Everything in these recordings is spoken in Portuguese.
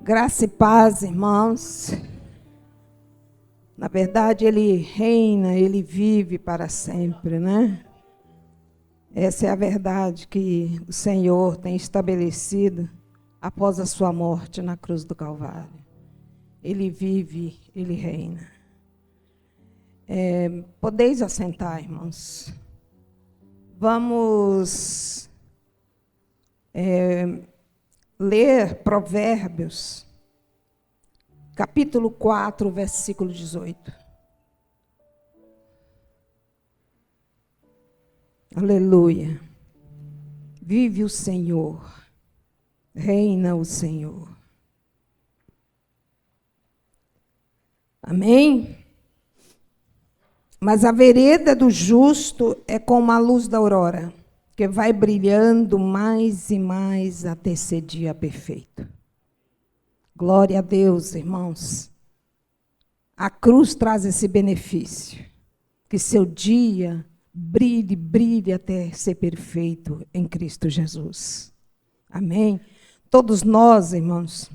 Graça e paz, irmãos. Na verdade, Ele reina, Ele vive para sempre, né? Essa é a verdade que o Senhor tem estabelecido após a sua morte na cruz do Calvário. Ele vive, Ele reina. Podeis assentar, irmãos. Vamos ler Provérbios, capítulo 4, versículo 18. Aleluia. Vive o Senhor, reina o Senhor. Amém? Mas a vereda do justo é como a luz da aurora, que vai brilhando mais e mais até ser dia perfeito. Glória a Deus, irmãos. A cruz traz esse benefício, que seu dia brilhe, brilhe até ser perfeito em Cristo Jesus. Amém? Todos nós, irmãos,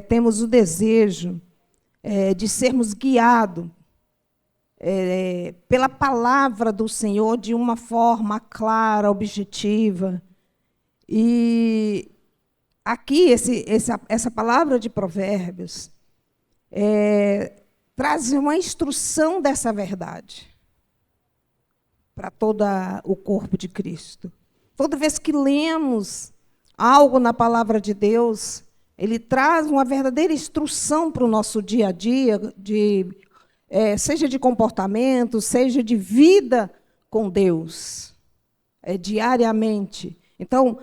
temos o desejo de sermos guiados pela palavra do Senhor de uma forma clara, objetiva. E aqui, essa palavra de Provérbios traz uma instrução dessa verdade para todo o corpo de Cristo. Toda vez que lemos algo na palavra de Deus, ele traz uma verdadeira instrução para o nosso dia a dia, seja de comportamento, seja de vida com Deus, diariamente. Então,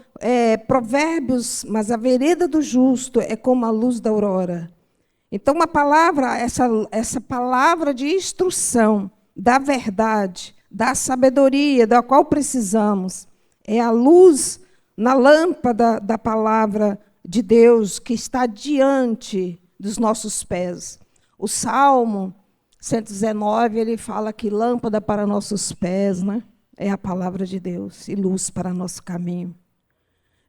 Provérbios, mas a vereda do justo é como a luz da aurora. Então, essa palavra de instrução da verdade, da sabedoria, da qual precisamos, é a luz na lâmpada da palavra de Deus que está diante dos nossos pés. O Salmo 119, ele fala que lâmpada para nossos pés, né? É a palavra de Deus e luz para nosso caminho.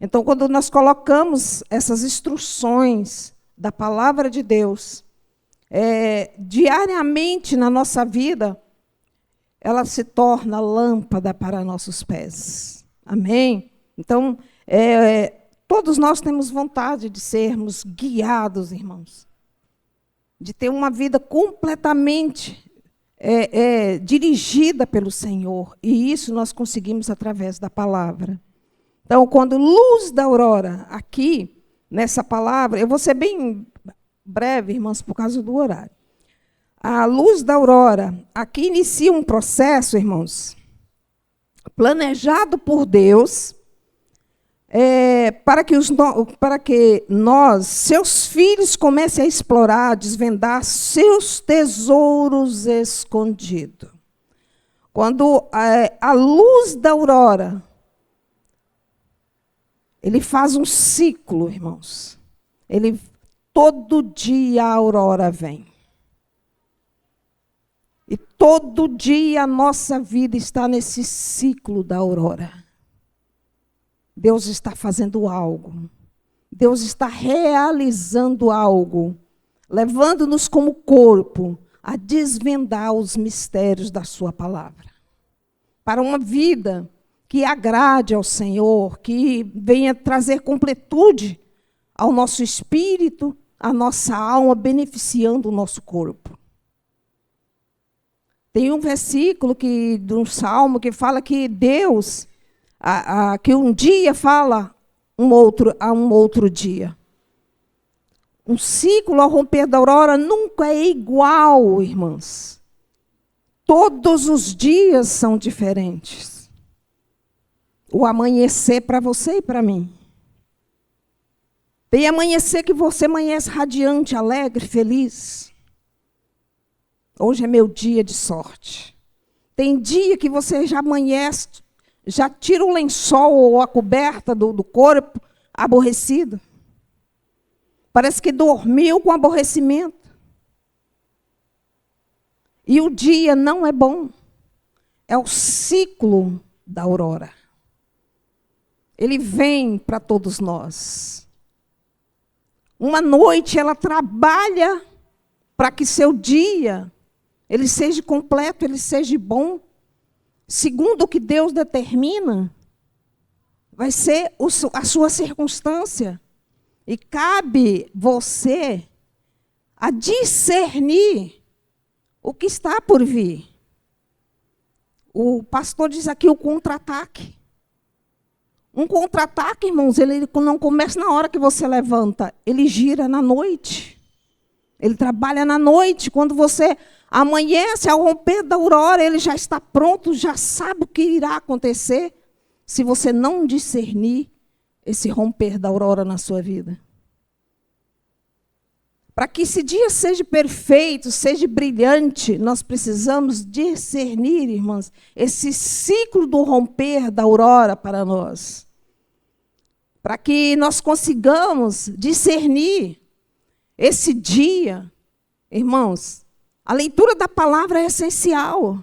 Então, quando nós colocamos essas instruções da palavra de Deus diariamente na nossa vida, ela se torna lâmpada para nossos pés. Amém? Então, todos nós temos vontade de sermos guiados, irmãos, de ter uma vida completamente dirigida pelo Senhor. E isso nós conseguimos através da palavra. Então, quando luz da aurora, aqui, nessa palavra, eu vou ser bem breve, irmãos, por causa do horário. A luz da aurora, aqui inicia um processo, irmãos, planejado por Deus, para que nós, seus filhos, comecem a explorar, a desvendar seus tesouros escondidos. Quando a luz da aurora, ele faz um ciclo, irmãos. Todo dia a aurora vem. E todo dia a nossa vida está nesse ciclo da aurora. Deus está fazendo algo. Deus está realizando algo, levando-nos como corpo a desvendar os mistérios da sua palavra. Para uma vida que agrade ao Senhor, que venha trazer completude ao nosso espírito, à nossa alma, beneficiando o nosso corpo. Tem um versículo de um salmo que fala que Deus, que um dia fala a um outro dia. Um ciclo ao romper da aurora nunca é igual, irmãos. Todos os dias são diferentes. O amanhecer para você e para mim. Tem amanhecer que você amanhece radiante, alegre, feliz. Hoje é meu dia de sorte. Tem dia que você já amanhece, já tira o lençol ou a coberta do corpo aborrecido. Parece que dormiu com aborrecimento. E o dia não é bom. É o ciclo da aurora. Ele vem para todos nós. Uma noite ela trabalha para que seu dia ele seja completo, ele seja bom. Segundo o que Deus determina, vai ser a sua circunstância. E cabe você a discernir o que está por vir. O pastor diz aqui o contra-ataque. Um contra-ataque, irmãos, ele não começa na hora que você levanta, ele gira na noite. Ele trabalha na noite. Quando você amanhece, ao romper da aurora, ele já está pronto, já sabe o que irá acontecer, se você não discernir esse romper da aurora na sua vida. Para que esse dia seja perfeito, seja brilhante, nós precisamos discernir, irmãs, esse ciclo do romper da aurora para nós. Para que nós consigamos discernir esse dia, irmãos, a leitura da palavra é essencial.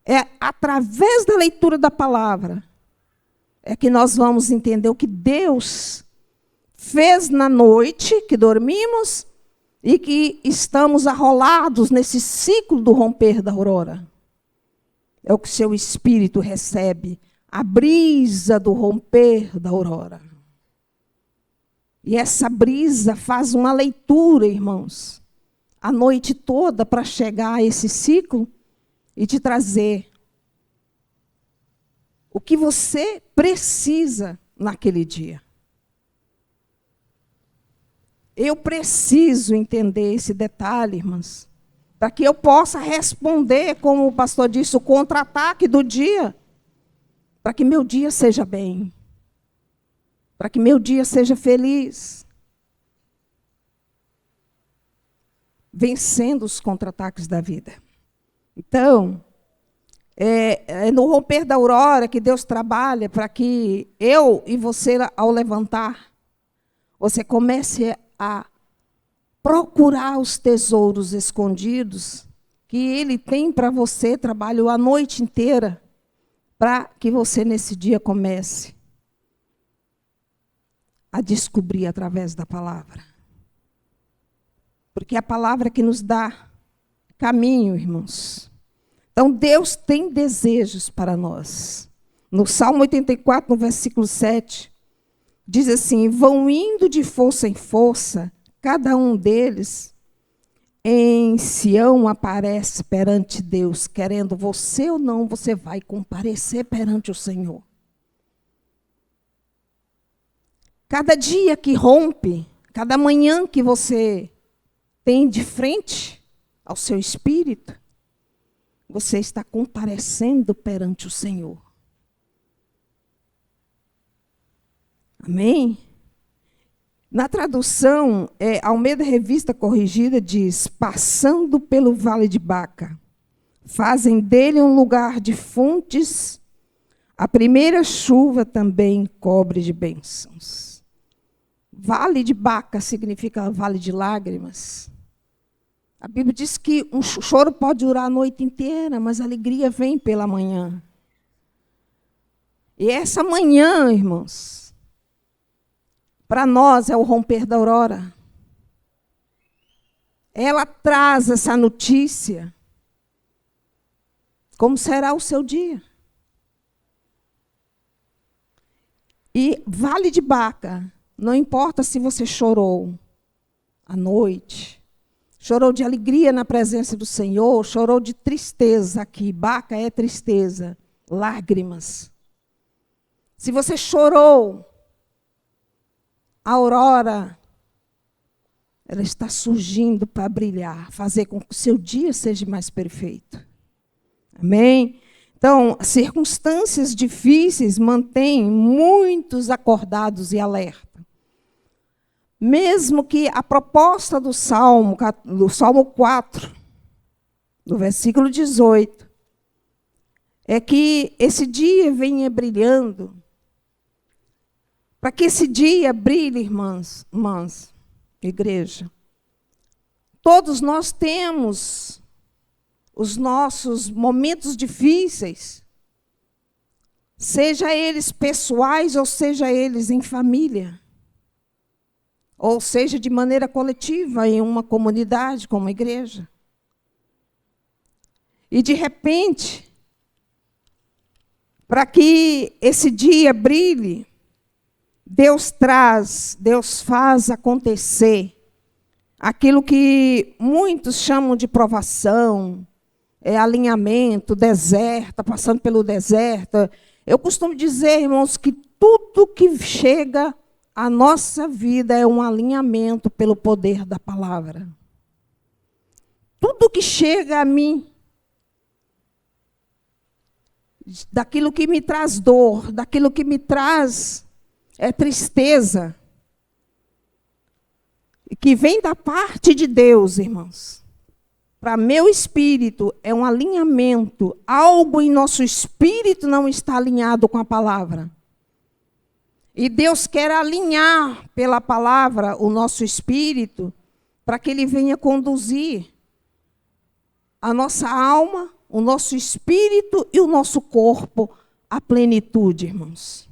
É através da leitura da palavra é que nós vamos entender o que Deus fez na noite que dormimos e que estamos arrolados nesse ciclo do romper da aurora. É o que seu espírito recebe, a brisa do romper da aurora. E essa brisa faz uma leitura, irmãos, a noite toda para chegar a esse ciclo e te trazer o que você precisa naquele dia. Eu preciso entender esse detalhe, irmãs, para que eu possa responder, como o pastor disse, o contra-ataque do dia, para que meu dia seja bem, para que meu dia seja feliz, vencendo os contra-ataques da vida. Então, é no romper da aurora que Deus trabalha para que eu e você, ao levantar, você comece a procurar os tesouros escondidos que Ele tem para você, trabalhou a noite inteira, para que você, nesse dia, comece a descobrir através da palavra. Porque é a palavra que nos dá caminho, irmãos. Então, Deus tem desejos para nós. No Salmo 84, no versículo 7, diz assim: vão indo de força em força, cada um deles em Sião aparece perante Deus, querendo você ou não, você vai comparecer perante o Senhor. Cada dia que rompe, cada manhã que você tem de frente ao seu espírito, você está comparecendo perante o Senhor. Amém? Na tradução, Almeida Revista Corrigida diz: passando pelo Vale de Baca, fazem dele um lugar de fontes, a primeira chuva também cobre de bênçãos. Vale de Baca significa vale de lágrimas. A Bíblia diz que um choro pode durar a noite inteira, mas a alegria vem pela manhã. E essa manhã, irmãos, para nós é o romper da aurora. Ela traz essa notícia. Como será o seu dia? E Vale de Baca, não importa se você chorou à noite, chorou de alegria na presença do Senhor, chorou de tristeza aqui. Baca é tristeza, lágrimas. Se você chorou, a aurora, ela está surgindo para brilhar, fazer com que o seu dia seja mais perfeito. Amém? Então, circunstâncias difíceis mantêm muitos acordados e alerta. Mesmo que a proposta do Salmo 4, do versículo 18, é que esse dia venha brilhando. Para que esse dia brilhe, irmãs, igreja, todos nós temos os nossos momentos difíceis, seja eles pessoais ou seja eles em família. ou seja, de maneira coletiva, em uma comunidade, como igreja. E, de repente, para que esse dia brilhe, Deus faz acontecer aquilo que muitos chamam de provação, alinhamento, deserto, passando pelo deserto. Eu costumo dizer, irmãos, que tudo que chega à nossa vida é um alinhamento pelo poder da palavra. Tudo que chega a mim, daquilo que me traz dor, daquilo que me traz tristeza, que vem da parte de Deus, irmãos, para meu espírito é um alinhamento. Algo em nosso espírito não está alinhado com a palavra. E Deus quer alinhar pela palavra o nosso espírito para que ele venha conduzir a nossa alma, o nosso espírito e o nosso corpo à plenitude, irmãos.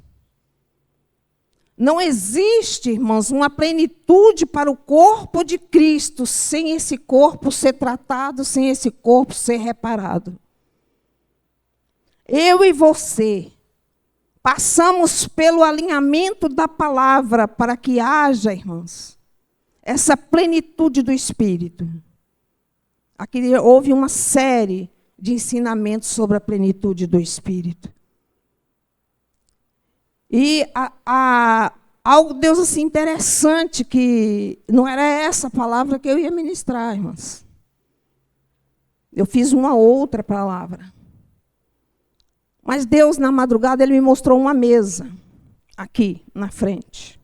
Não existe, irmãos, uma plenitude para o corpo de Cristo sem esse corpo ser tratado, sem esse corpo ser reparado. Eu e você passamos pelo alinhamento da palavra para que haja, irmãos, essa plenitude do Espírito. Aqui houve uma série de ensinamentos sobre a plenitude do Espírito. E algo, Deus, assim, interessante, que não era essa palavra que eu ia ministrar, irmãos. Eu fiz uma outra palavra. Mas Deus, na madrugada, Ele me mostrou uma mesa, aqui, na frente.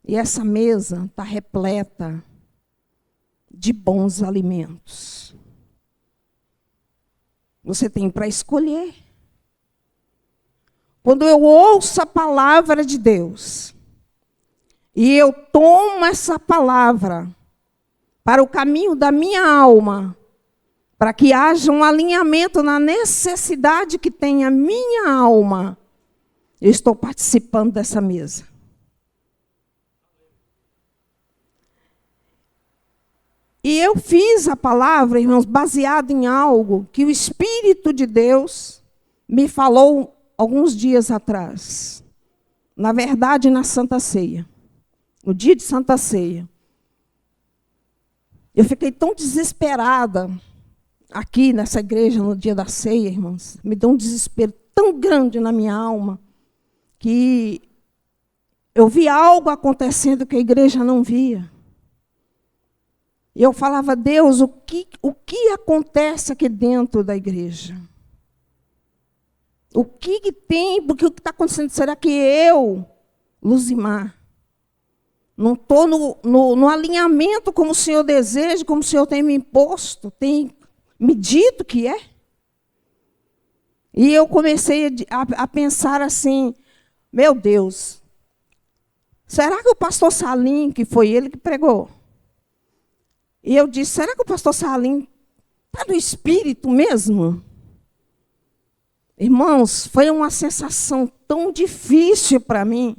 E essa mesa está repleta de bons alimentos. Você tem para escolher. Quando eu ouço a palavra de Deus, e eu tomo essa palavra para o caminho da minha alma, para que haja um alinhamento na necessidade que tem a minha alma, eu estou participando dessa mesa. E eu fiz a palavra, irmãos, baseado em algo que o Espírito de Deus me falou alguns dias atrás. Na verdade, na Santa Ceia. No dia de Santa Ceia. Eu fiquei tão desesperada aqui nessa igreja no dia da ceia, irmãos. Me deu um desespero tão grande na minha alma que eu vi algo acontecendo que a igreja não via. E eu falava, Deus, o que acontece aqui dentro da igreja? O que tem? Porque o que está acontecendo? Será que eu, Luzimar, não estou no alinhamento como o Senhor deseja, como o Senhor tem me imposto, tem me dito que é? E eu comecei a pensar assim, meu Deus, será que o pastor Salim, que foi ele que pregou? E eu disse, será que o pastor Salim está no espírito mesmo? Irmãos, foi uma sensação tão difícil para mim.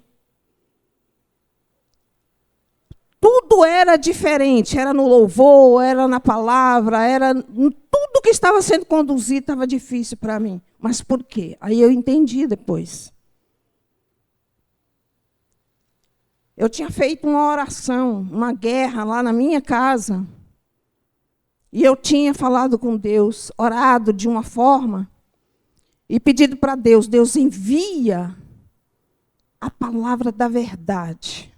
Tudo era diferente, era no louvor, era na palavra, era tudo que estava sendo conduzido estava difícil para mim. Mas por quê? Aí eu entendi depois. Eu tinha feito uma oração, uma guerra lá na minha casa. E eu tinha falado com Deus, orado de uma forma e pedido para Deus, Deus envia a palavra da verdade.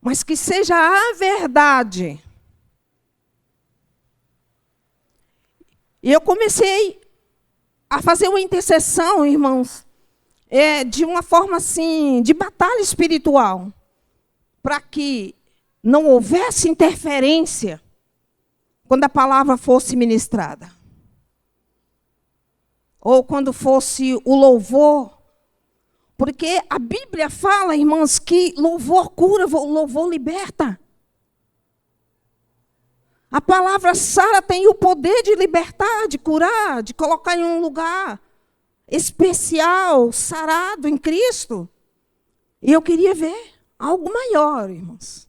Mas que seja a verdade. E eu comecei a fazer uma intercessão, irmãos, de uma forma assim, de batalha espiritual, para que não houvesse interferência quando a palavra fosse ministrada. Ou quando fosse o louvor. Porque a Bíblia fala, irmãos, que louvor cura, louvor liberta. A palavra sara tem o poder de libertar, de curar, de colocar em um lugar especial, sarado em Cristo. E eu queria ver algo maior, irmãos.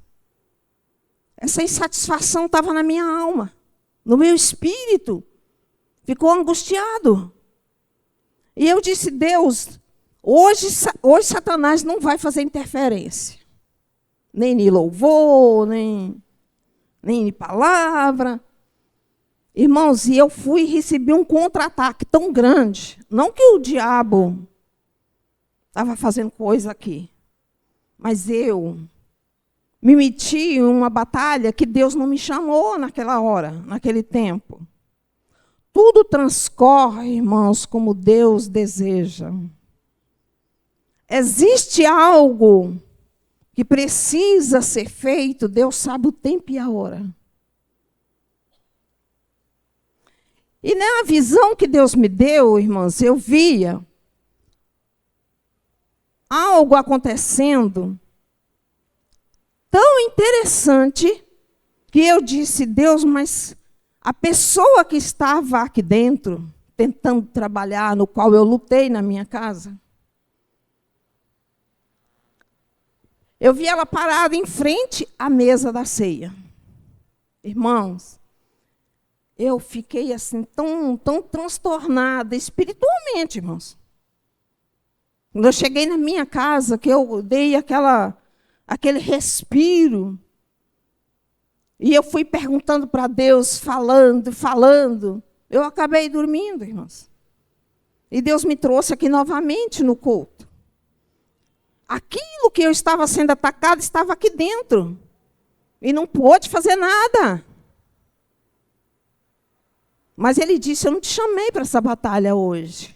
Essa insatisfação estava na minha alma, no meu espírito. Ficou angustiado. E eu disse, Deus, hoje Satanás não vai fazer interferência. Nem em louvor, nem em palavra. Irmãos, e eu fui e recebi um contra-ataque tão grande. Não que o diabo estava fazendo coisa aqui, mas eu me meti em uma batalha que Deus não me chamou naquela hora, naquele tempo. Tudo transcorre, irmãos, como Deus deseja. Existe algo que precisa ser feito, Deus sabe o tempo e a hora. E na visão que Deus me deu, irmãos, eu via algo acontecendo tão interessante que eu disse, Deus, mas a pessoa que estava aqui dentro, tentando trabalhar, no qual eu lutei na minha casa, eu vi ela parada em frente à mesa da ceia. Irmãos, eu fiquei assim tão transtornada espiritualmente, irmãos. Quando eu cheguei na minha casa, que eu dei aquele respiro, e eu fui perguntando para Deus, falando, eu acabei dormindo, irmãos. E Deus me trouxe aqui novamente no culto. Aquilo que eu estava sendo atacado estava aqui dentro. E não pôde fazer nada. Mas ele disse, eu não te chamei para essa batalha hoje.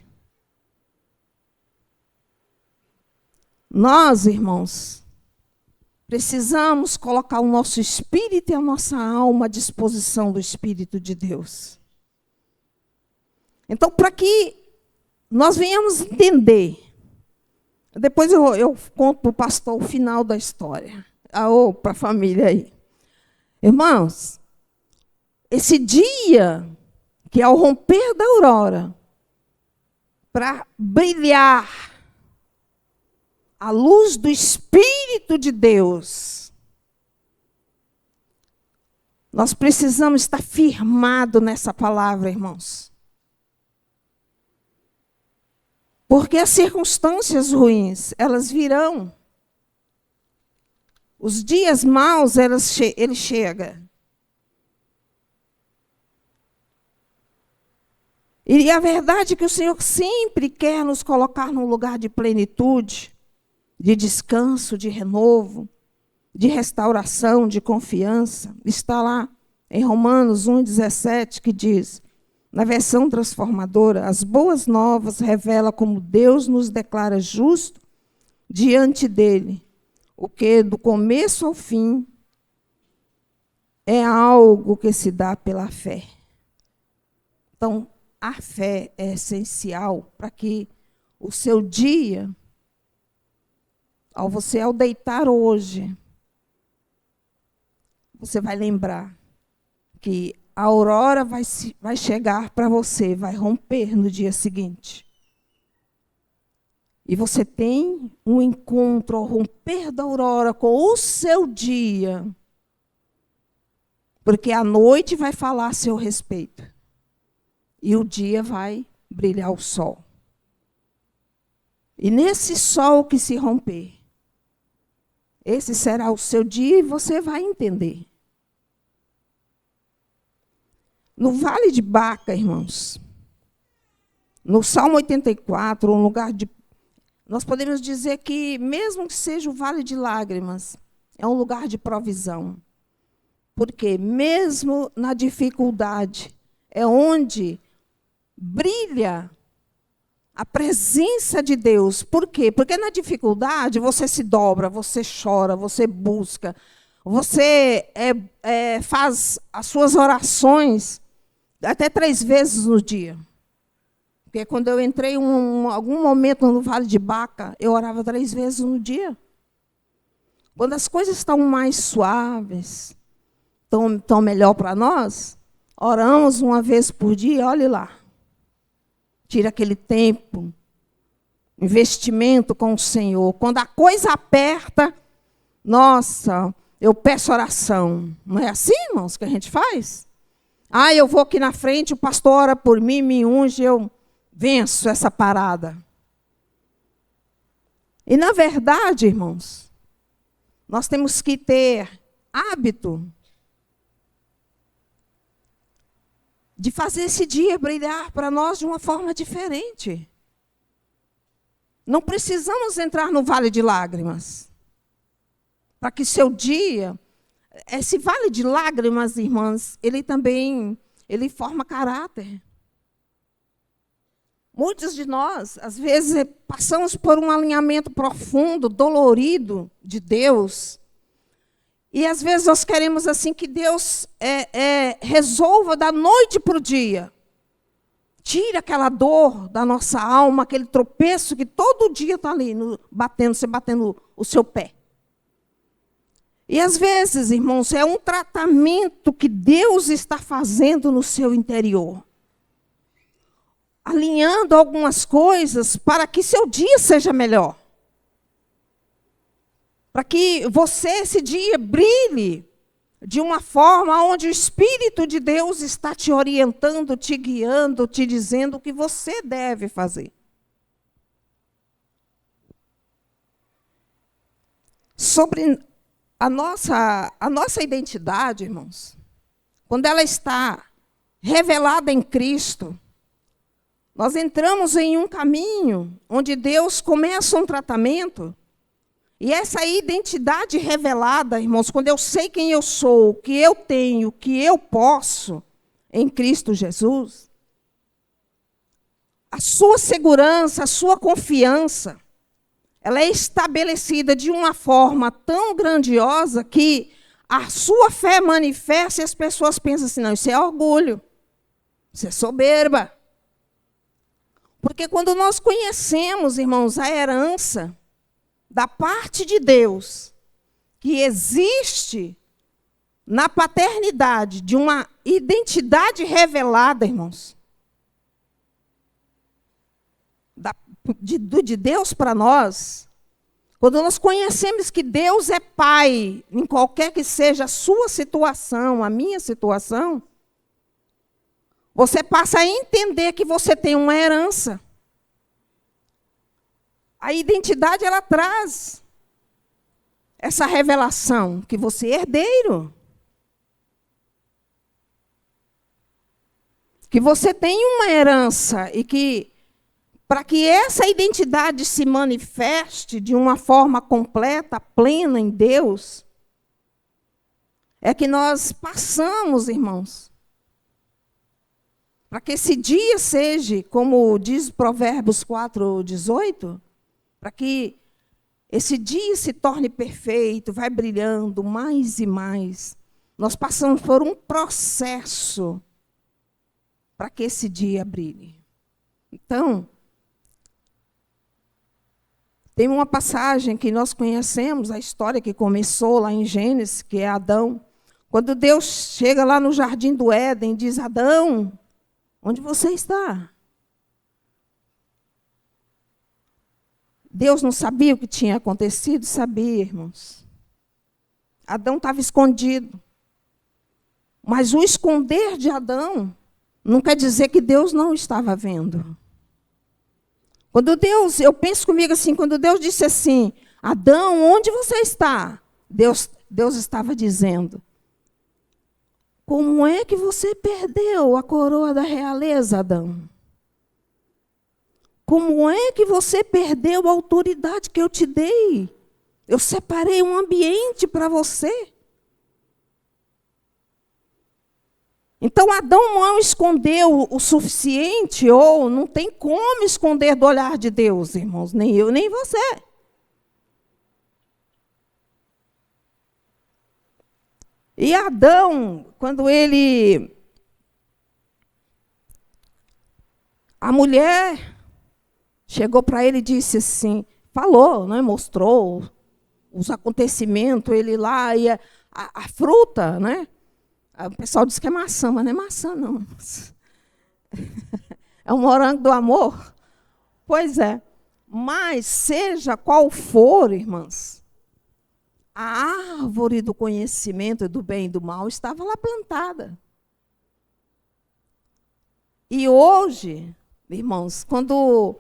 Nós, irmãos, precisamos colocar o nosso espírito e a nossa alma à disposição do Espírito de Deus. Então, para que nós venhamos entender, depois eu conto para o pastor o final da história, ou para a família aí. Irmãos, esse dia, que ao romper da aurora, para brilhar a luz do Espírito de Deus, nós precisamos estar firmados nessa palavra, irmãos. Porque as circunstâncias ruins, elas virão. Os dias maus, ele chega. E a verdade é que o Senhor sempre quer nos colocar num lugar de plenitude, de descanso, de renovo, de restauração, de confiança. Está lá em Romanos 1,17, que diz, na versão transformadora, as boas novas revelam como Deus nos declara justo diante dele, o que do começo ao fim é algo que se dá pela fé. Então, a fé é essencial para que o seu dia, ao deitar hoje, você vai lembrar que a aurora vai chegar para você, vai romper no dia seguinte. E você tem um encontro ao romper da aurora com o seu dia, porque a noite vai falar a seu respeito. E o dia vai brilhar o sol. E nesse sol que se romper, esse será o seu dia e você vai entender. No Vale de Baca, irmãos, no Salmo 84, um lugar de... Nós podemos dizer que, mesmo que seja o Vale de Lágrimas, é um lugar de provisão. Porque mesmo na dificuldade, é onde brilha a presença de Deus. Por quê? Porque na dificuldade você se dobra, você chora, você busca, você faz as suas orações até 3 vezes no dia. Porque quando eu entrei em algum momento no Vale de Baca, eu orava 3 vezes no dia. Quando as coisas estão mais suaves, estão melhor para nós, oramos 1 vez por dia, olhe lá. Tira aquele tempo, investimento com o Senhor. Quando a coisa aperta, Nossa, eu peço oração. Não é assim, irmãos, que a gente faz? Ah, eu vou aqui na frente, o pastor ora por mim, me unge, eu venço essa parada. E, na verdade, irmãos, nós temos que ter hábito de fazer esse dia brilhar para nós de uma forma diferente. Não precisamos entrar no vale de lágrimas. Para que seu dia... Esse vale de lágrimas, irmãs, ele forma caráter. Muitos de nós, às vezes, passamos por um alinhamento profundo, dolorido de Deus. E, às vezes, nós queremos assim que Deus resolva da noite para o dia. Tire aquela dor da nossa alma, aquele tropeço que todo dia está ali, você batendo o seu pé. E, às vezes, irmãos, é um tratamento que Deus está fazendo no seu interior. Alinhando algumas coisas para que seu dia seja melhor. Para que você, esse dia, brilhe de uma forma onde o Espírito de Deus está te orientando, te guiando, te dizendo o que você deve fazer. Sobre a nossa identidade, irmãos, quando ela está revelada em Cristo, nós entramos em um caminho onde Deus começa um tratamento. E essa identidade revelada, irmãos, quando eu sei quem eu sou, o que eu tenho, o que eu posso em Cristo Jesus, a sua segurança, a sua confiança, ela é estabelecida de uma forma tão grandiosa que a sua fé manifesta e as pessoas pensam assim, não, isso é orgulho, isso é soberba. Porque quando nós conhecemos, irmãos, a herança da parte de Deus, que existe na paternidade de uma identidade revelada, irmãos, de Deus para nós, quando nós conhecemos que Deus é Pai, em qualquer que seja a sua situação, a minha situação, você passa a entender que você tem uma herança. A identidade, ela traz essa revelação, que você é herdeiro. Que você tem uma herança e que, para que essa identidade se manifeste de uma forma completa, plena em Deus, é que nós passamos, irmãos, para que esse dia seja, como diz Provérbios 4:18, para que esse dia se torne perfeito, vai brilhando mais e mais. Nós passamos por um processo para que esse dia brilhe. Então, tem uma passagem que nós conhecemos, a história que começou lá em Gênesis, que é Adão. Quando Deus chega lá no jardim do Éden e diz, Adão, onde você está? Deus não sabia o que tinha acontecido? Sabia, irmãos. Adão estava escondido. Mas o esconder de Adão não quer dizer que Deus não estava vendo. Quando Deus, eu penso comigo assim, quando Deus disse assim, Adão, onde você está? Deus estava dizendo, como é que você perdeu a coroa da realeza, Adão? Como é que você perdeu a autoridade que eu te dei? Eu separei um ambiente para você. Então, Adão não escondeu o suficiente, ou não tem como esconder do olhar de Deus, irmãos, nem eu, nem você. E Adão, quando a mulher chegou para ele e disse assim, falou, né, mostrou os acontecimentos, ele lá, e a fruta, né? O pessoal diz que é maçã, mas não é maçã, não. É um morango do amor. Pois é. Mas, seja qual for, irmãs, A árvore do conhecimento do bem e do mal estava lá plantada. E hoje, irmãos, quando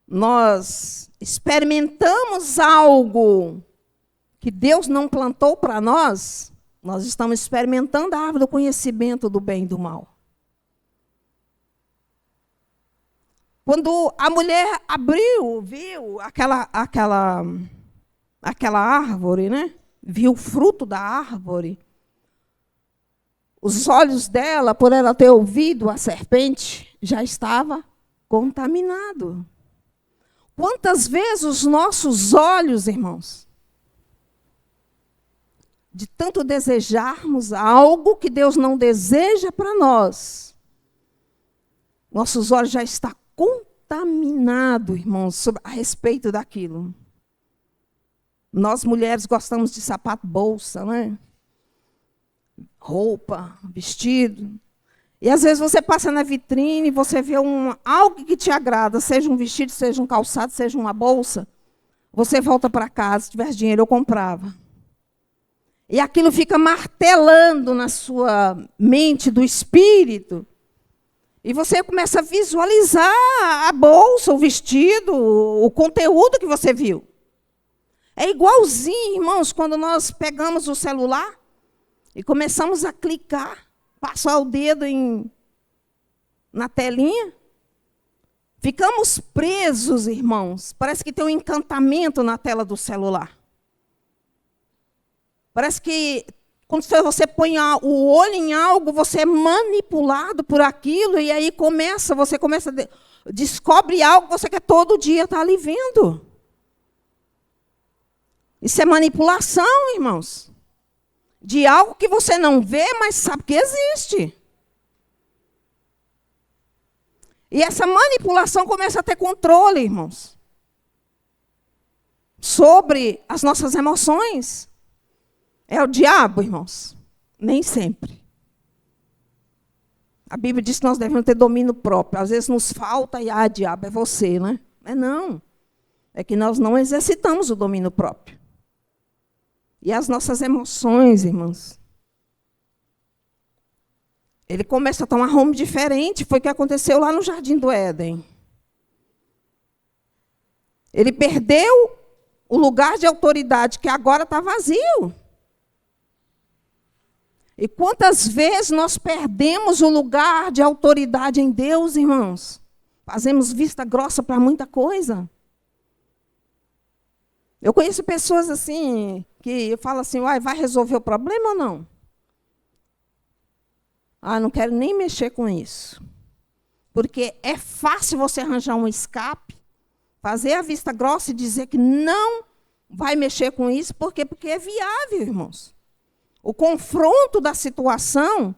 nós experimentamos algo que Deus não plantou para nós, nós estamos experimentando a árvore do conhecimento do bem e do mal. Quando a mulher viu aquela árvore, né? Viu o fruto da árvore. Os olhos dela, por ela ter ouvido a serpente, já estava contaminado. Quantas vezes os nossos olhos, irmãos, de tanto desejarmos algo que Deus não deseja para nós, nossos olhos já estão contaminados, irmãos, a respeito daquilo. Nós, mulheres, gostamos de sapato, bolsa, né? Roupa, vestido. E, às vezes, você passa na vitrine e você vê algo que te agrada, seja um vestido, seja um calçado, seja uma bolsa. Você volta para casa, se tivesse dinheiro, eu comprava. E aquilo fica martelando na sua mente do espírito. E você começa a visualizar a bolsa, o vestido, o conteúdo que você viu. É igualzinho, irmãos, quando nós pegamos o celular e começamos a clicar, passar o dedo na telinha. Ficamos presos, irmãos. Parece que tem um encantamento na tela do celular. Parece que quando você põe o olho em algo, você é manipulado por aquilo, e aí você descobre algo que você quer todo dia estar ali vendo. Isso é manipulação, irmãos. De algo que você não vê, mas sabe que existe. E essa manipulação começa a ter controle, irmãos, sobre as nossas emoções. É o diabo, irmãos? Nem sempre. A Bíblia diz que nós devemos ter domínio próprio. Às vezes nos falta e, diabo, é você, né? Não. É que nós não exercitamos o domínio próprio. E as nossas emoções, irmãos, ele começa a tomar rumo diferente. Foi o que aconteceu lá no Jardim do Éden. Ele perdeu o lugar de autoridade, que agora está vazio. E quantas vezes nós perdemos o lugar de autoridade em Deus, irmãos? Fazemos vista grossa para muita coisa. Eu conheço pessoas assim, que eu falo assim, vai resolver o problema ou não? Não quero nem mexer com isso. Porque é fácil você arranjar um escape, fazer a vista grossa e dizer que não vai mexer com isso, porque é viável, irmãos. O confronto da situação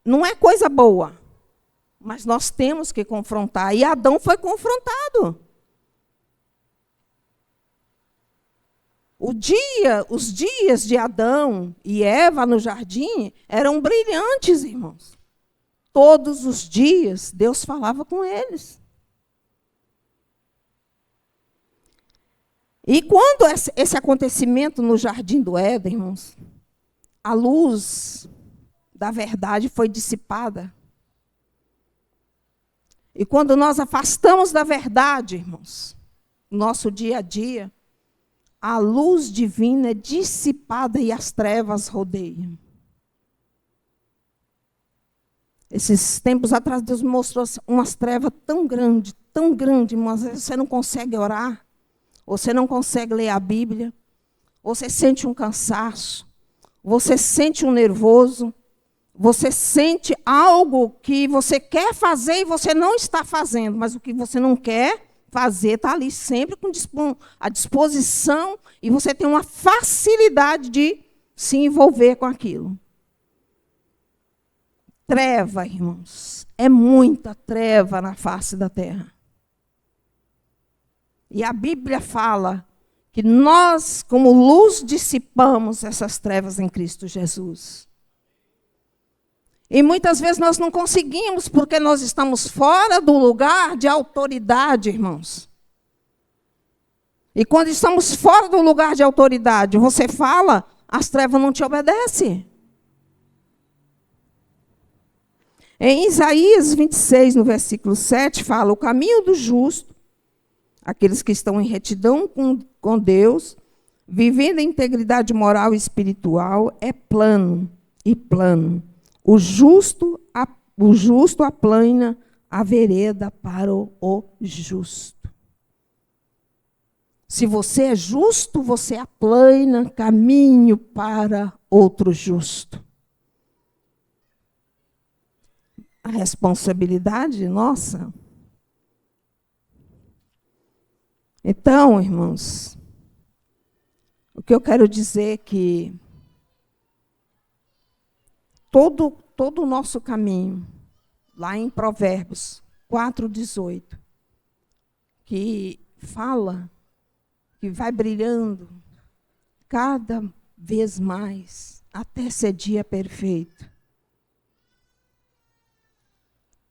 não é coisa boa, mas nós temos que confrontar. E Adão foi confrontado. Os dias de Adão e Eva no jardim eram brilhantes, irmãos. Todos os dias Deus falava com eles. E quando esse acontecimento no Jardim do Éden, irmãos, a luz da verdade foi dissipada. E quando nós afastamos da verdade, irmãos, no nosso dia a dia, a luz divina é dissipada e as trevas rodeiam. Esses tempos atrás, Deus me mostrou umas trevas tão grandes, mas às vezes você não consegue orar. Você não consegue ler a Bíblia, você sente um cansaço, você sente um nervoso, você sente algo que você quer fazer e você não está fazendo, mas o que você não quer fazer está ali sempre à disposição e você tem uma facilidade de se envolver com aquilo. Treva, irmãos, é muita treva na face da terra. E a Bíblia fala que nós, como luz, dissipamos essas trevas em Cristo Jesus. E muitas vezes nós não conseguimos, porque nós estamos fora do lugar de autoridade, irmãos. E quando estamos fora do lugar de autoridade, você fala, as trevas não te obedecem. Em Isaías 26, no versículo 7, fala: o caminho do justo, aqueles que estão em retidão com Deus, vivendo em integridade moral e espiritual, é plano e plano. O justo aplana a vereda para o justo. Se você é justo, você aplana caminho para outro justo. A responsabilidade nossa. Então, irmãos, o que eu quero dizer é que todo o nosso caminho, lá em Provérbios 4:18, que fala que vai brilhando cada vez mais até ser dia perfeito.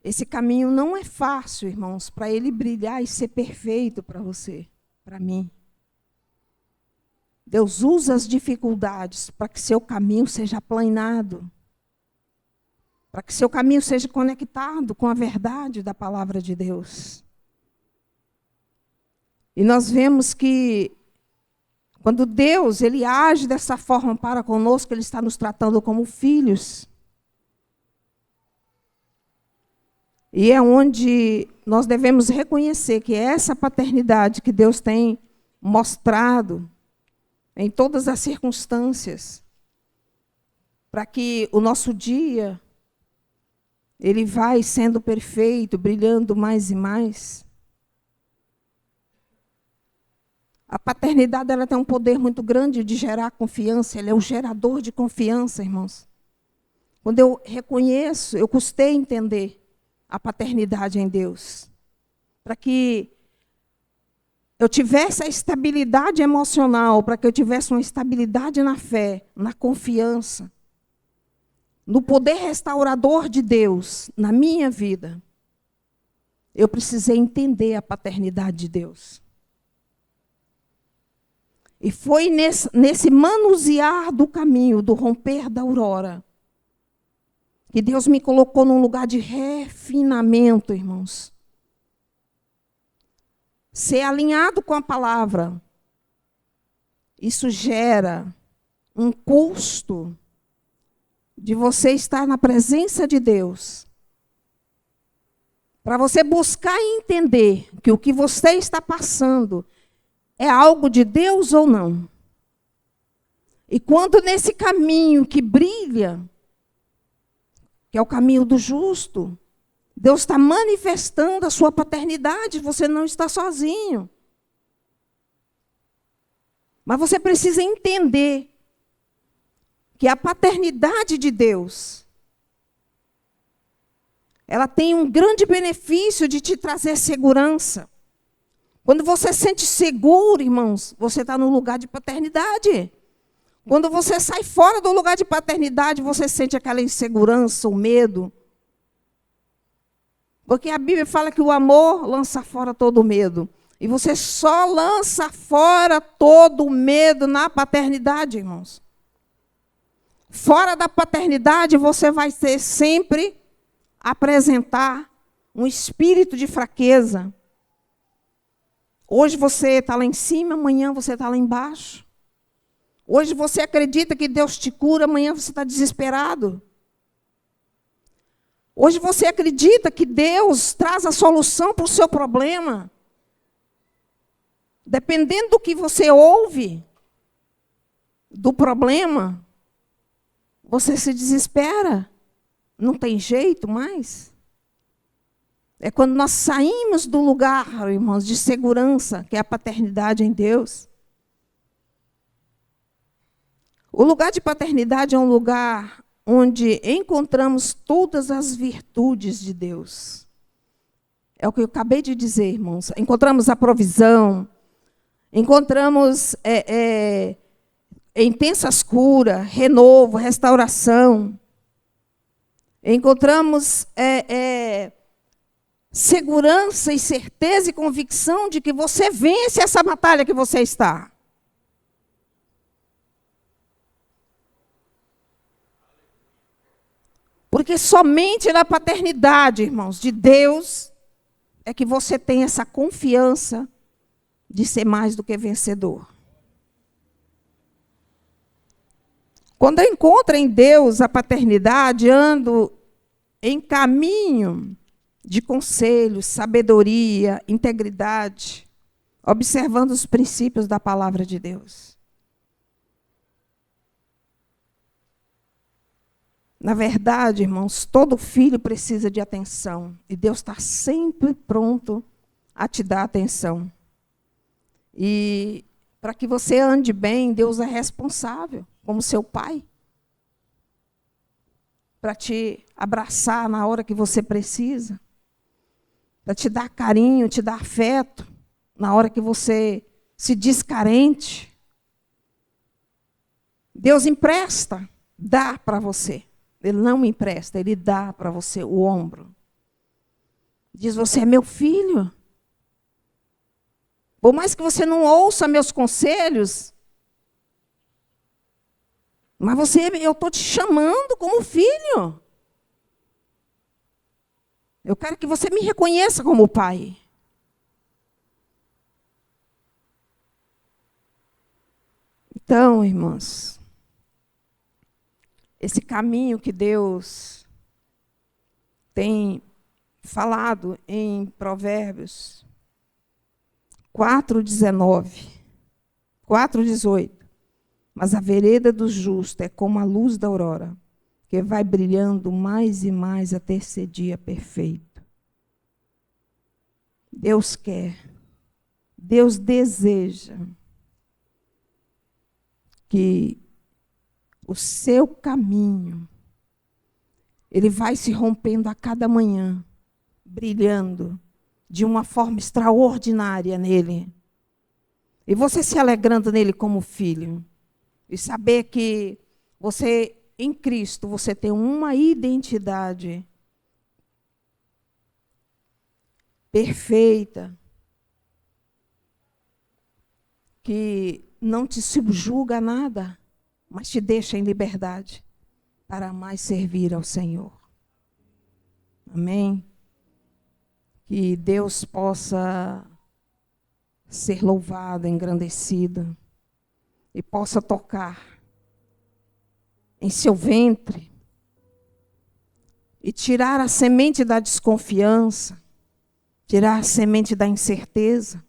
Esse caminho não é fácil, irmãos, para ele brilhar e ser perfeito para você, para mim. Deus usa as dificuldades para que seu caminho seja aplanado, para que seu caminho seja conectado com a verdade da palavra de Deus. E nós vemos que, quando Deus ele age dessa forma para conosco, Ele está nos tratando como filhos. E é onde nós devemos reconhecer que essa paternidade que Deus tem mostrado em todas as circunstâncias, para que o nosso dia ele vai sendo perfeito, brilhando mais e mais. A paternidade ela tem um poder muito grande de gerar confiança, ela é o gerador de confiança, irmãos. Quando eu reconheço, eu custei entender a paternidade em Deus, para que eu tivesse a estabilidade emocional, para que eu tivesse uma estabilidade na fé, na confiança, no poder restaurador de Deus na minha vida. Eu precisei entender a paternidade de Deus. E foi nesse manusear do caminho, do romper da aurora, que Deus me colocou num lugar de refinamento, irmãos. Ser alinhado com a palavra, isso gera um custo de você estar na presença de Deus, para você buscar e entender que o que você está passando é algo de Deus ou não. E quando nesse caminho que brilha, que é o caminho do justo, Deus está manifestando a sua paternidade, você não está sozinho. Mas você precisa entender que a paternidade de Deus, ela tem um grande benefício de te trazer segurança. Quando você se sente seguro, irmãos, você está no lugar de paternidade. Quando você sai fora do lugar de paternidade, você sente aquela insegurança, o medo. Porque a Bíblia fala que o amor lança fora todo o medo. E você só lança fora todo o medo na paternidade, irmãos. Fora da paternidade, você vai ter sempre apresentar um espírito de fraqueza. Hoje você está lá em cima, amanhã você está lá embaixo. Hoje você acredita que Deus te cura, amanhã você está desesperado. Hoje você acredita que Deus traz a solução para o seu problema. Dependendo do que você ouve do problema, você se desespera. Não tem jeito mais. É quando nós saímos do lugar, irmãos, de segurança, que é a paternidade em Deus. O lugar de paternidade é um lugar onde encontramos todas as virtudes de Deus. É o que eu acabei de dizer, irmãos. Encontramos a provisão, encontramos intensas curas, renovo, restauração. Encontramos segurança e certeza e convicção de que você vence essa batalha que você está. Porque somente na paternidade, irmãos, de Deus, é que você tem essa confiança de ser mais do que vencedor. Quando eu encontro em Deus a paternidade, ando em caminho de conselho, sabedoria, integridade, observando os princípios da palavra de Deus. Na verdade, irmãos, todo filho precisa de atenção. E Deus está sempre pronto a te dar atenção. E para que você ande bem, Deus é responsável, como seu pai. Para te abraçar na hora que você precisa. Para te dar carinho, te dar afeto, na hora que você se diz carente. Deus empresta, dá para você. Ele não me empresta, ele dá para você o ombro. Diz, você é meu filho. Por mais que você não ouça meus conselhos, mas eu estou te chamando como filho. Eu quero que você me reconheça como pai. Então, irmãos, esse caminho que Deus tem falado em Provérbios 4:19, 4:18. Mas a vereda do justo é como a luz da aurora, que vai brilhando mais e mais até ser dia perfeito. Deus quer, Deus deseja que o seu caminho, ele vai se rompendo a cada manhã, brilhando de uma forma extraordinária nele. E você se alegrando nele como filho. E saber que você, em Cristo, você tem uma identidade perfeita, que não te subjuga a nada, mas te deixa em liberdade para mais servir ao Senhor. Amém? Que Deus possa ser louvado, engrandecido, e possa tocar em seu ventre e tirar a semente da desconfiança, tirar a semente da incerteza,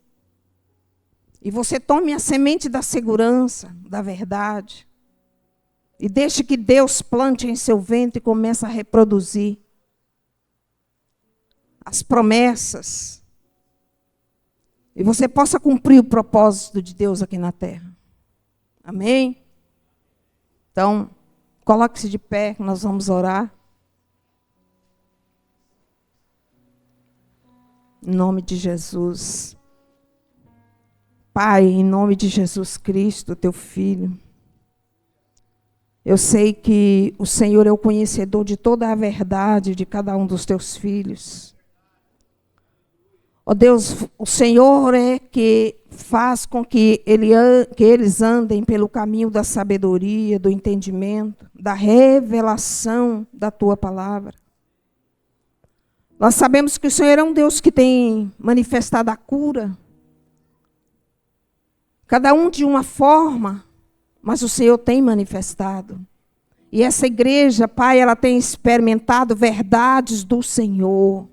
e você tome a semente da segurança, da verdade, e deixe que Deus plante em seu ventre e comece a reproduzir as promessas, e você possa cumprir o propósito de Deus aqui na terra. Amém? Então, coloque-se de pé, nós vamos orar. Em nome de Jesus. Pai, em nome de Jesus Cristo, teu Filho. Eu sei que o Senhor é o conhecedor de toda a verdade de cada um dos teus filhos. Ó Deus, o Senhor é que faz com que eles andem pelo caminho da sabedoria, do entendimento, da revelação da tua palavra. Nós sabemos que o Senhor é um Deus que tem manifestado a cura, cada um de uma forma, mas o Senhor tem manifestado. E essa igreja, Pai, ela tem experimentado verdades do Senhor.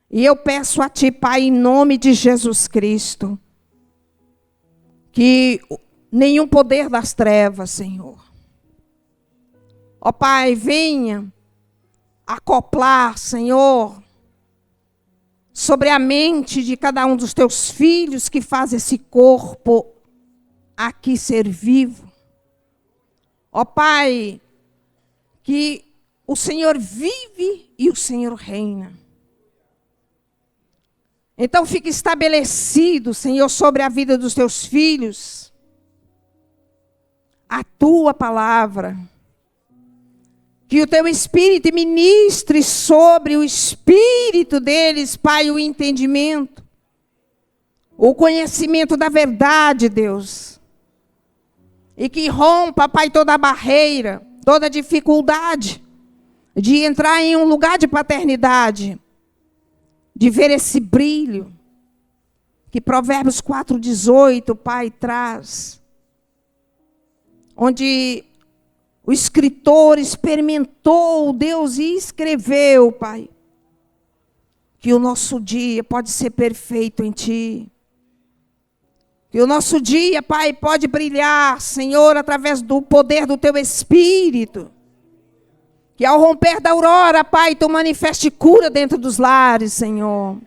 E eu peço a Ti, Pai, em nome de Jesus Cristo, que nenhum poder das trevas, Senhor, ó Pai, venha acoplar, Senhor, sobre a mente de cada um dos Teus filhos que faz esse corpo aqui ser vivo. Ó Pai, que o Senhor vive e o Senhor reina. Então fique estabelecido, Senhor, sobre a vida dos teus filhos, a tua palavra. Que o teu Espírito ministre sobre o espírito deles, Pai, o entendimento, o conhecimento da verdade, Deus. E que rompa, Pai, toda a barreira, toda a dificuldade de entrar em um lugar de paternidade, de ver esse brilho que Provérbios 4,18, Pai, traz. Onde o escritor experimentou Deus e escreveu, Pai, que o nosso dia pode ser perfeito em Ti. Que o nosso dia, Pai, pode brilhar, Senhor, através do poder do Teu Espírito. Que ao romper da aurora, Pai, Tu manifeste cura dentro dos lares, Senhor.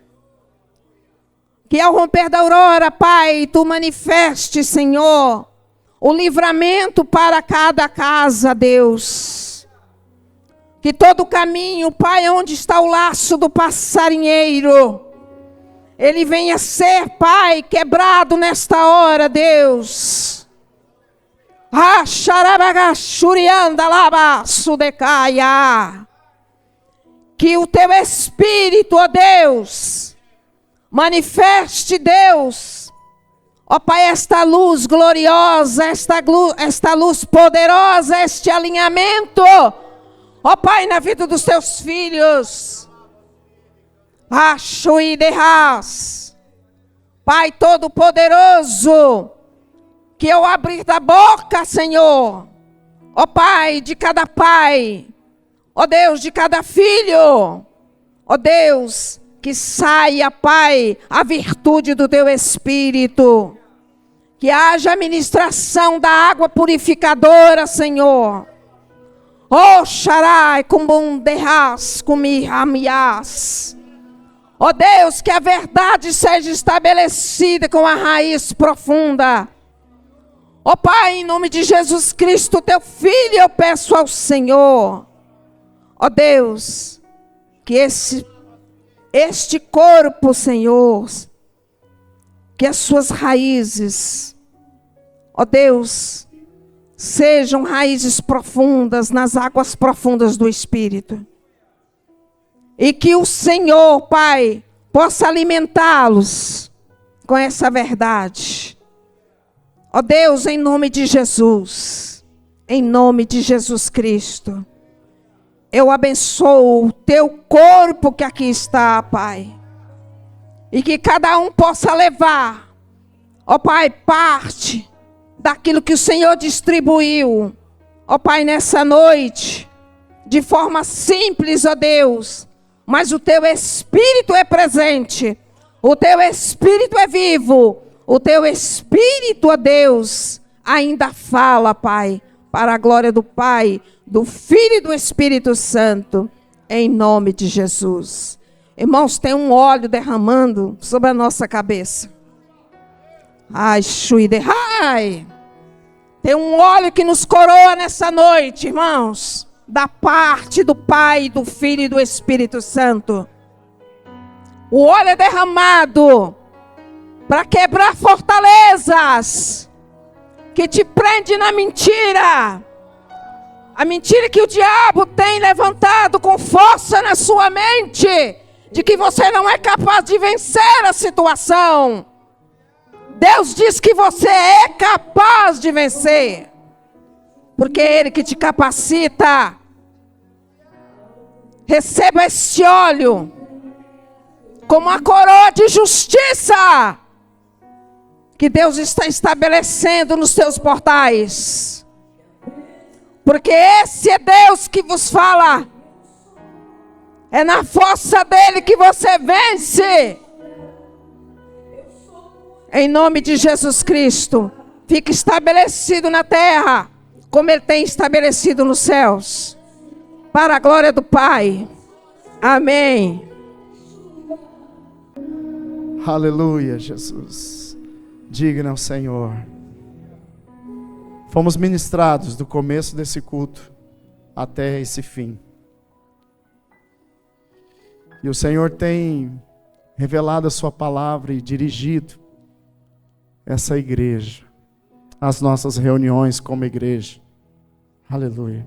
Que ao romper da aurora, Pai, Tu manifeste, Senhor, o livramento para cada casa, Deus. Que todo o caminho, Pai, onde está o laço do passarinheiro, ele venha ser, Pai, quebrado nesta hora, Deus. Que o Teu Espírito, ó Deus, manifeste, Deus, ó Pai, esta luz gloriosa, esta luz poderosa, este alinhamento, ó Pai, na vida dos Teus filhos. Pai Todo-Poderoso, que ao abrir da boca, Senhor, ó Pai, de cada pai, ó Deus, de cada filho, ó Deus, que saia, Pai, a virtude do Teu Espírito. Que haja ministração da água purificadora, Senhor. Oh, xarai, kumbunderras, kumihamias. Ó Deus, que a verdade seja estabelecida com a raiz profunda. Ó Pai, em nome de Jesus Cristo, Teu Filho, eu peço ao Senhor. Ó Deus, que este corpo, Senhor, que as suas raízes, ó Deus, sejam raízes profundas nas águas profundas do Espírito. E que o Senhor, Pai, possa alimentá-los com essa verdade. Ó Deus, em nome de Jesus, em nome de Jesus Cristo, eu abençoo o Teu corpo que aqui está, Pai. E que cada um possa levar, ó Pai, parte daquilo que o Senhor distribuiu, ó Pai, nessa noite, de forma simples, ó Deus, mas o Teu Espírito é presente, o Teu Espírito é vivo, o Teu Espírito, ó Deus, ainda fala, Pai, para a glória do Pai, do Filho e do Espírito Santo, em nome de Jesus. Irmãos, tem um óleo derramando sobre a nossa cabeça. Ai, ai. Tem um óleo que nos coroa nessa noite, irmãos, da parte do Pai, do Filho e do Espírito Santo. O óleo é derramado para quebrar fortalezas que te prende na mentira. A mentira que o diabo tem levantado com força na sua mente, de que você não é capaz de vencer a situação. Deus diz que você é capaz de vencer, porque é Ele que te capacita. Receba este óleo como a coroa de justiça que Deus está estabelecendo nos seus portais. Porque esse é Deus que vos fala. É na força dele que você vence. Em nome de Jesus Cristo, fique estabelecido na terra, como Ele tem estabelecido nos céus. Para a glória do Pai. Amém. Aleluia, Jesus. Digno é o Senhor. Fomos ministrados do começo desse culto até esse fim. E o Senhor tem revelado a sua palavra e dirigido essa igreja, as nossas reuniões como igreja. Aleluia.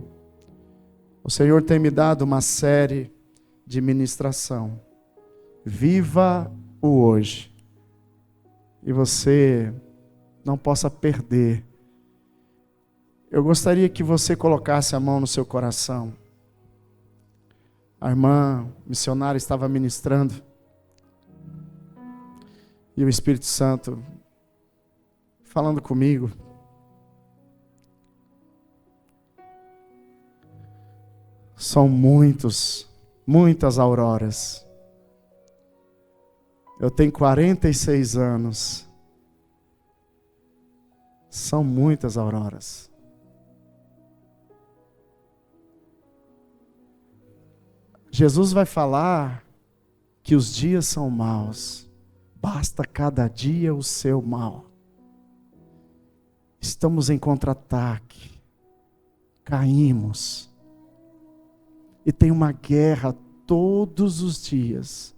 O Senhor tem me dado uma série de ministração. Viva o hoje. E você não possa perder. Eu gostaria que você colocasse a mão no seu coração. A irmã missionária estava ministrando. E o Espírito Santo falando comigo. São muitas auroras. Eu tenho 46 anos. São muitas auroras. Jesus vai falar que os dias são maus. Basta cada dia o seu mal. Estamos em contra-ataque. Caímos. E tem uma guerra todos os dias.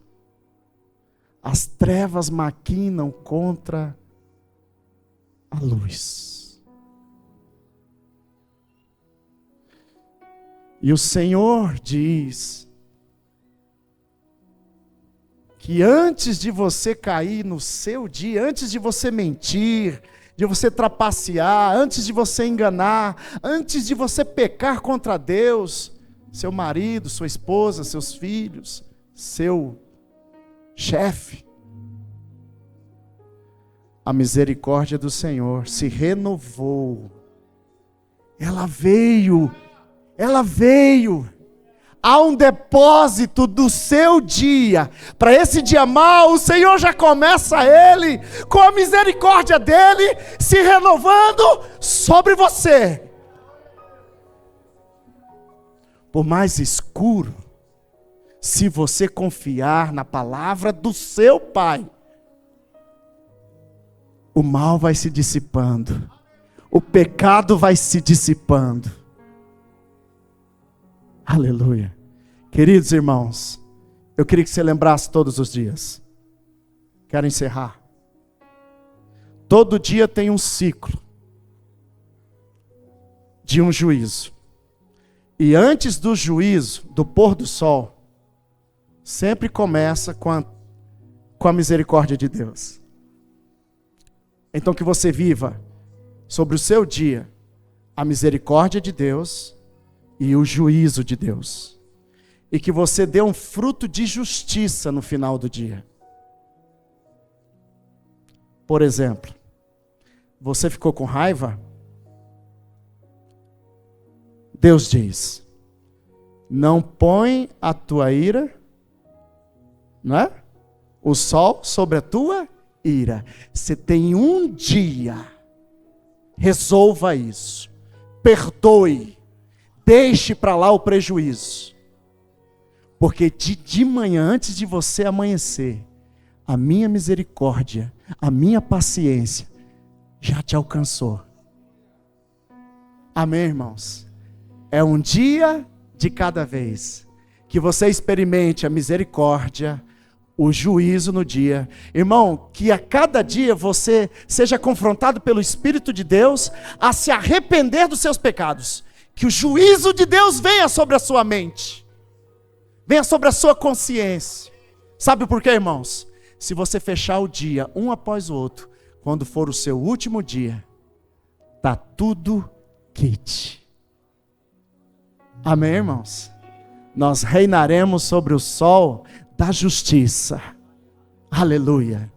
As trevas maquinam contra a luz. E o Senhor diz que antes de você cair no seu dia, antes de você mentir, de você trapacear, antes de você enganar, antes de você pecar contra Deus, seu marido, sua esposa, seus filhos, seu chefe, a misericórdia do Senhor se renovou. Ela veio. Há um depósito do seu dia. Para esse dia mau, o Senhor já começa ele, com a misericórdia dele, se renovando sobre você. Por mais escuro, se você confiar na palavra do seu Pai, o mal vai se dissipando, o pecado vai se dissipando. Aleluia. Queridos irmãos, eu queria que você lembrasse todos os dias. Quero encerrar. Todo dia tem um ciclo de um juízo. E antes do juízo, do pôr do sol, sempre começa com a misericórdia de Deus. Então que você viva sobre o seu dia a misericórdia de Deus e o juízo de Deus. E que você dê um fruto de justiça no final do dia. Por exemplo, você ficou com raiva? Deus diz: não põe a tua ira, não é? O sol sobre a tua ira. Você tem um dia. Resolva isso. Perdoe. Deixe para lá o prejuízo. Porque de manhã, antes de você amanhecer, a minha misericórdia, a minha paciência já te alcançou. Amém, irmãos? É um dia de cada vez que você experimente a misericórdia, o juízo no dia. Irmão, que a cada dia você seja confrontado pelo Espírito de Deus a se arrepender dos seus pecados. Que o juízo de Deus venha sobre a sua mente. Venha sobre a sua consciência. Sabe por quê, irmãos? Se você fechar o dia um após o outro, quando for o seu último dia, tá tudo quente. Amém, irmãos? Nós reinaremos sobre o sol da justiça. Aleluia.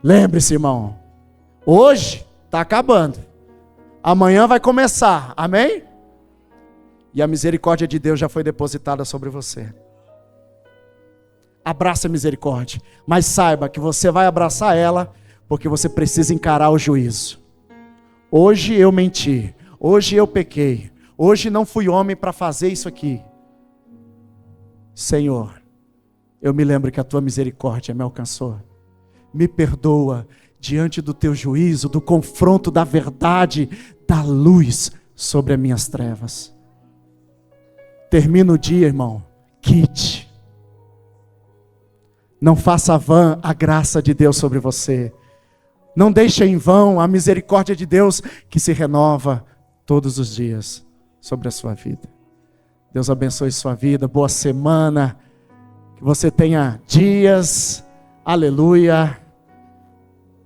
Lembre-se, irmão, hoje está acabando. Amanhã vai começar. Amém? E a misericórdia de Deus já foi depositada sobre você. Abraça a misericórdia. Mas saiba que você vai abraçar ela, porque você precisa encarar o juízo. Hoje eu menti. Hoje eu pequei. Hoje não fui homem para fazer isso aqui. Senhor, eu me lembro que a tua misericórdia me alcançou. Me perdoa diante do teu juízo, do confronto da verdade, da luz sobre as minhas trevas. Termina o dia, irmão. Quite. Não faça vã a graça de Deus sobre você. Não deixe em vão a misericórdia de Deus que se renova todos os dias sobre a sua vida. Deus abençoe sua vida, boa semana, que você tenha dias, aleluia,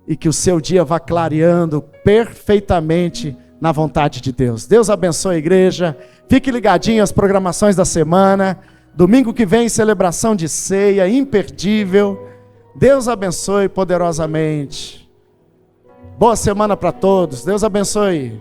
e que o seu dia vá clareando perfeitamente na vontade de Deus. Deus abençoe a igreja, fique ligadinho às programações da semana, domingo que vem celebração de ceia, imperdível. Deus abençoe poderosamente. Boa semana para todos, Deus abençoe.